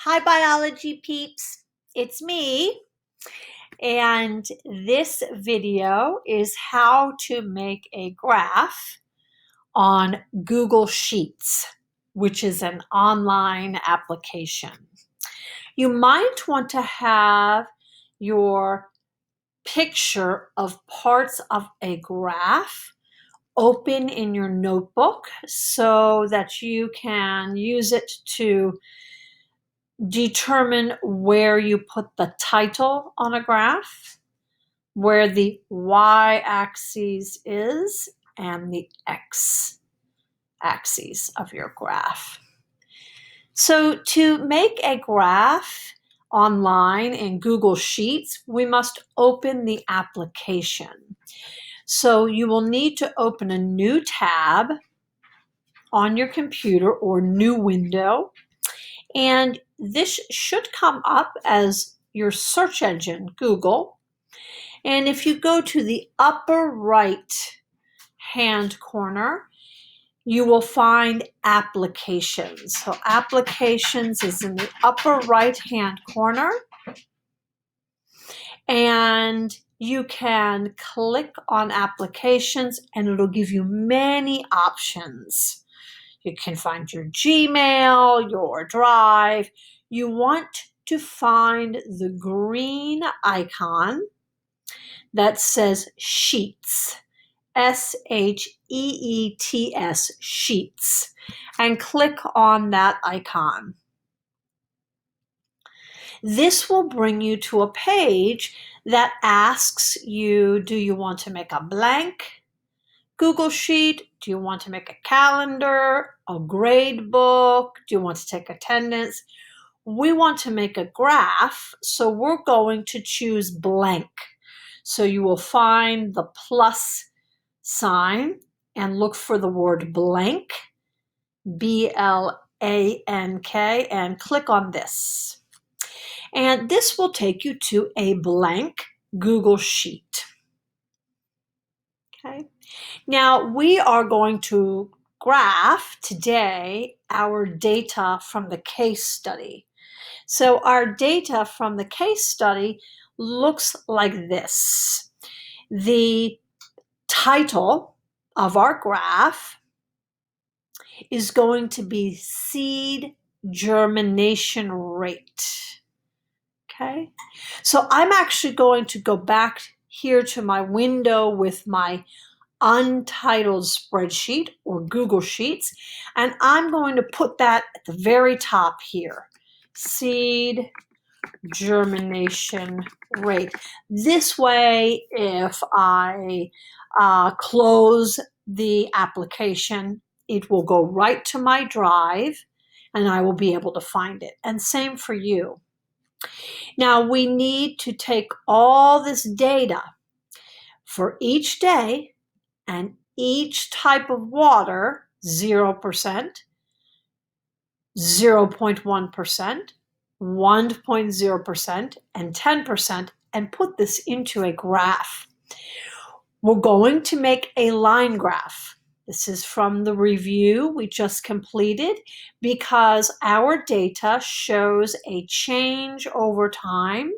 Hi, biology peeps. It's me. And this video is how to make a graph on Google Sheets, which is an online application. You might want to have your picture of parts of a graph open in your notebook so that you can use it to determine where you put the title on a graph, where the y-axis is, and the x-axis of your graph. So to make a graph online in Google Sheets, we must open the application. So you will need to open a new tab on your computer or new window. And this should come up as your search engine, Google. And if you go to the upper right hand corner, you will find applications. So applications is in the upper right hand corner. And you can click on applications and it'll give you many options. You can find your Gmail, your Drive. You want to find the green icon that says Sheets, S-H-E-E-T-S, Sheets, and click on that icon. This will bring you to a page that asks you, do you want to make a blank Google Sheet? Do you want to make a calendar, a grade book? Do you want to take attendance? We want to make a graph, so we're going to choose blank. So you will find the plus sign and look for the word blank, B-L-A-N-K, and click on this. And this will take you to a blank Google Sheet. Okay. Now we are going to graph today our data from the case study. So our data from the case study looks like this. The title of our graph is going to be seed germination rate. Okay, so I'm actually going to go back here to my window with my untitled spreadsheet or Google Sheets, and I'm going to put that at the very top here. Seed germination rate. This way, if I close the application, it will go right to my Drive and I will be able to find it. And same for you. Now we need to take all this data for each day and each type of water, 0%, 0.1%, 1.0%, and 10%, and put this into a graph. We're going to make a line graph. This is from the review we just completed because our data shows a change over time,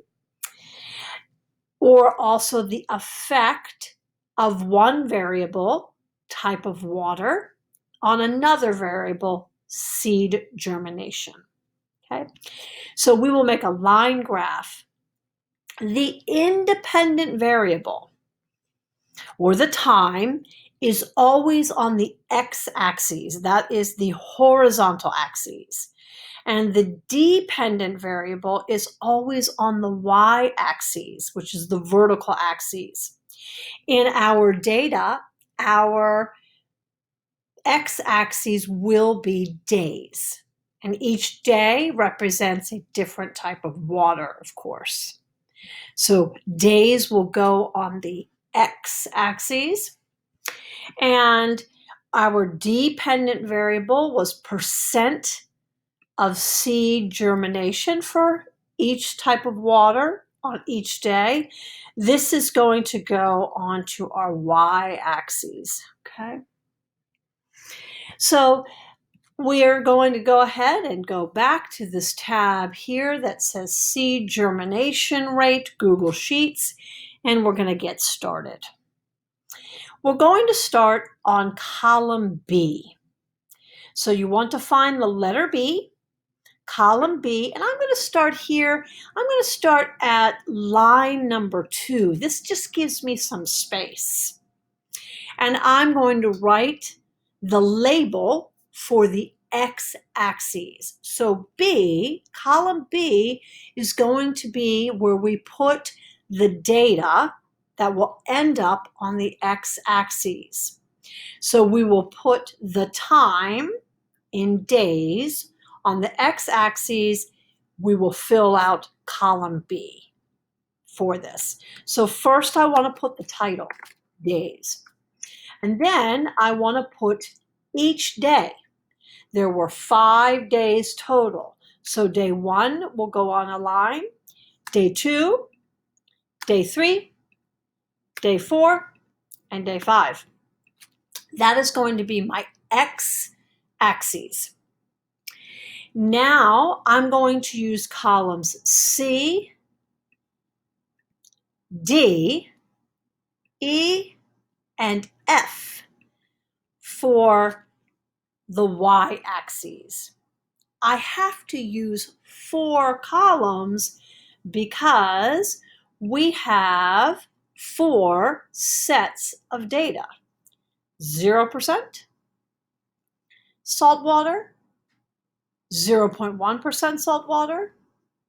or also the effect of one variable, type of water, on another variable, seed germination. Okay, so we will make a line graph. The independent variable, or the time, is always on the x-axis. That is the horizontal axis. And the dependent variable is always on the y-axis, which is the vertical axis. In our data, our x-axis will be days. And each day represents a different type of water, of course. So days will go on the x-axis. And our dependent variable was percent of seed germination for each type of water on each day. This is going to go onto our y-axis, okay? So we're going to go ahead and go back to this tab here that says Seed Germination Rate, Google Sheets, and we're going to get started. We're going to start on column B. So you want to find the letter B, column B, and I'm going to start here. I'm going to start at line number 2. This just gives me some space. And I'm going to write the label for the x-axis. So B, column B, is going to be where we put the data that will end up on the x-axis. So we will put the time in days. On the x-axis, we will fill out column B for this. So first I want to put the title, days. And then I want to put each day. There were 5 days total. So day 1 will go on a line, day 2, day 3, day 4, and day 5. That is going to be my x-axis. Now I'm going to use columns C, D, E, and F for the y-axis. I have to use 4 columns because we have 4 sets of data. 0% salt water, 0.1% salt water,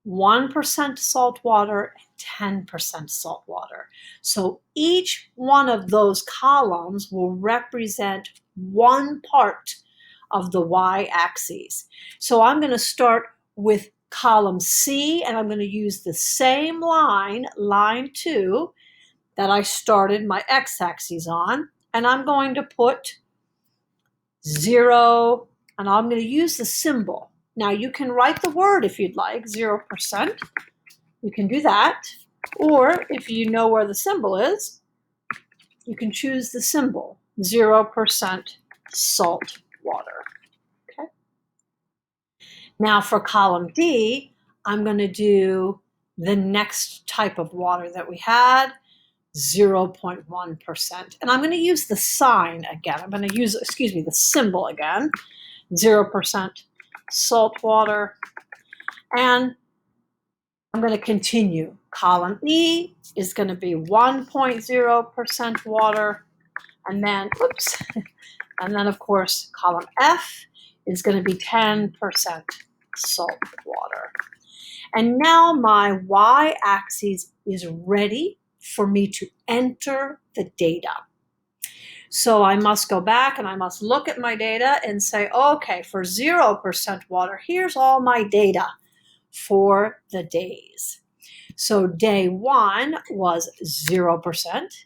1% salt water, and 10% salt water. So each one of those columns will represent one part of the y-axis. So I'm going to start with column C, and I'm going to use the same line, line 2, that I started my x-axis on, and I'm going to put 0, and I'm going to use the symbol. Now you can write the word if you'd like, 0%. You can do that. Or if you know where the symbol is, you can choose the symbol, 0% salt water. Okay. Now for column D, I'm going to do the next type of water that we had, 0.1%. And I'm going to use the sign again. I'm going to use, the symbol again, 0% salt water. And I'm going to continue. Column E is going to be 1.0% water. And then, and then of course, column F is going to be 10% salt water. And now my y-axis is ready for me to enter the data. So I must go back and I must look at my data and say, okay, for 0% water, here's all my data for the days. So day 1 was 0%.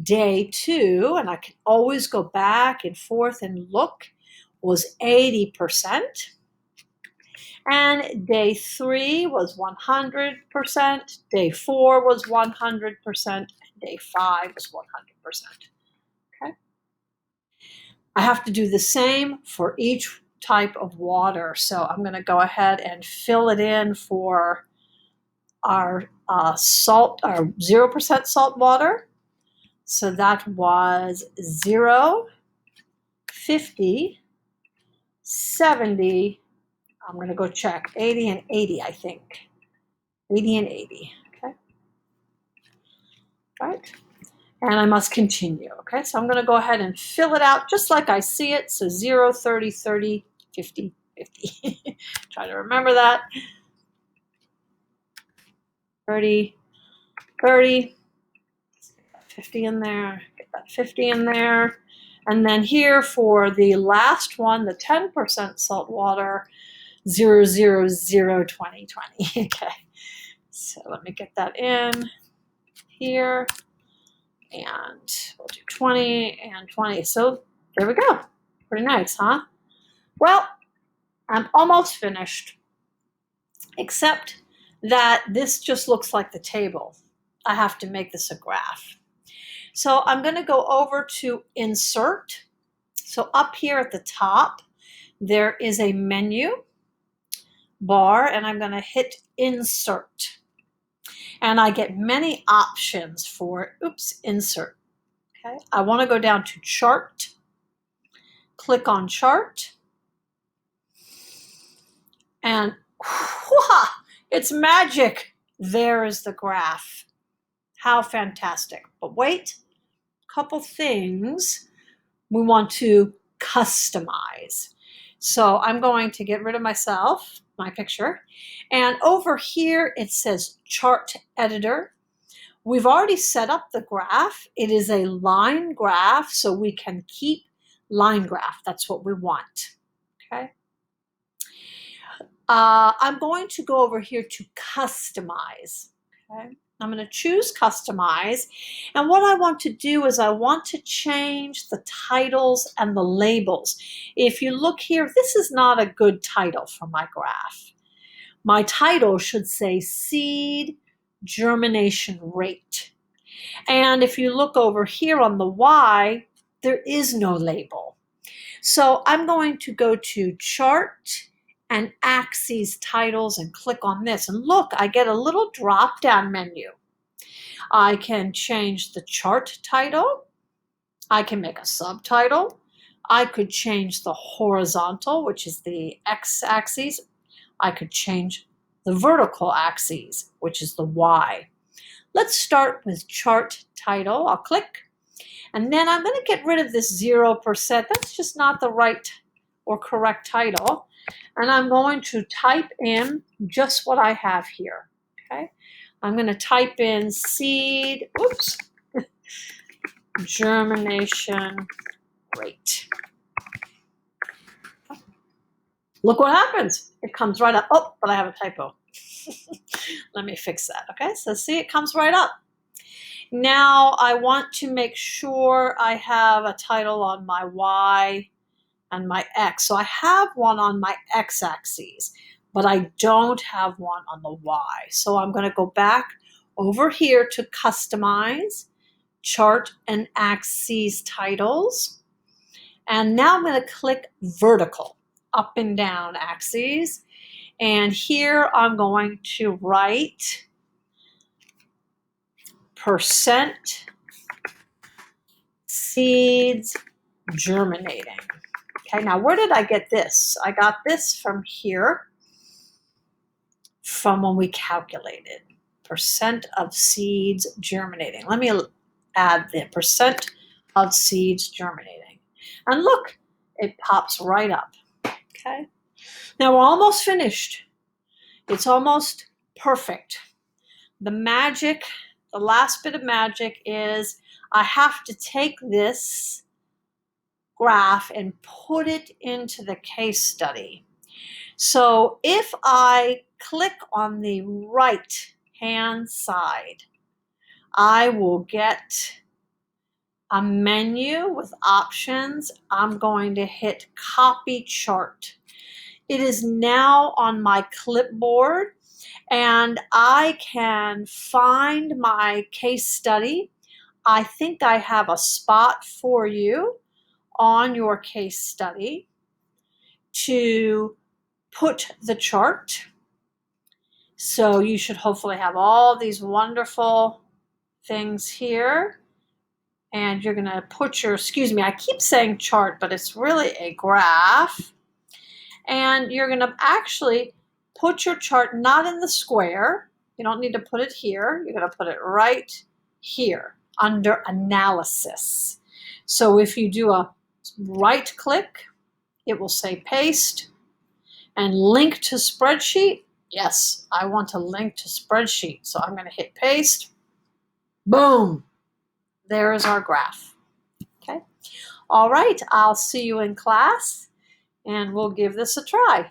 Day 2, and I can always go back and forth and look, was 80%. And day 3 was 100%. Day 4 was 100%. And day 5 was 100%. Okay. I have to do the same for each type of water. So I'm going to go ahead and fill it in for our salt, our 0% salt water. So that was 0, 50, 70, I'm going to go check, 80 and 80, I think. 80 and 80, okay? Right? And I must continue, okay? So I'm going to go ahead and fill it out just like I see it. So 0, 30, 30, 50, 50. Try to remember that. 30, 30, 50 in there, get that 50 in there. And then here for the last one, the 10% salt water, 0, 0, 0, 20, 20. Okay, so let me get that in here. And we'll do 20 and 20. So there we go. Pretty nice, huh? Well, I'm almost finished, except that this just looks like the table. I have to make this a graph. So I'm going to go over to Insert. So up here at the top, there is a menu bar, and I'm going to hit insert. And I get many options for, insert. Okay, I want to go down to chart, click on chart, and it's magic. There is the graph. How fantastic. But wait, a couple things we want to customize. So I'm going to get rid of myself, my picture, and over here it says chart editor. We've already set up the graph. It is a line graph, so we can keep line graph. That's what we want. Okay. I'm going to go over here to customize. Okay. I'm going to choose customize. And what I want to do is I want to change the titles and the labels. If you look here, this is not a good title for my graph. My title should say seed germination rate. And if you look over here on the Y, there is no label. So I'm going to go to chart and axes titles and click on this. And look, I get a little drop-down menu. I can change the chart title. I can make a subtitle. I could change the horizontal, which is the x-axis. I could change the vertical axis, which is the Y. Let's start with chart title. I'll click. And then I'm going to get rid of this 0%. That's just not the right or correct title. And I'm going to type in just what I have here. Okay. I'm going to type in seed, germination rate. Look what happens. It comes right up. Oh, but I have a typo. Let me fix that. Okay, so see, it comes right up. Now I want to make sure I have a title on my Y and my X. So I have one on my X-axis, but I don't have one on the Y. So I'm going to go back over here to customize, chart and axes titles. And now I'm going to click vertical, up and down axes. And here I'm going to write percent seeds germinating. Okay, now where did I get this? I got this from here, from when we calculated percent of seeds germinating. Let me add the percent of seeds germinating. And look, it pops right up. Okay, now we're almost finished. It's almost perfect. The magic, the last bit of magic is I have to take this graph and put it into the case study. So if I click on the right hand side, I will get a menu with options. I'm going to hit copy chart. It is now on my clipboard, and I can find my case study. I think I have a spot for you on your case study to put the chart. So you should hopefully have all these wonderful things here. And you're going to put your, excuse me, I keep saying chart, but it's really a graph. And you're going to actually put your chart not in the square. You don't need to put it here. You're going to put it right here under analysis. So if you do a right click, it will say paste and link to spreadsheet. Yes, I want to link to spreadsheet. So I'm going to hit paste. Boom. There is our graph. Okay. All right. I'll see you in class, and we'll give this a try.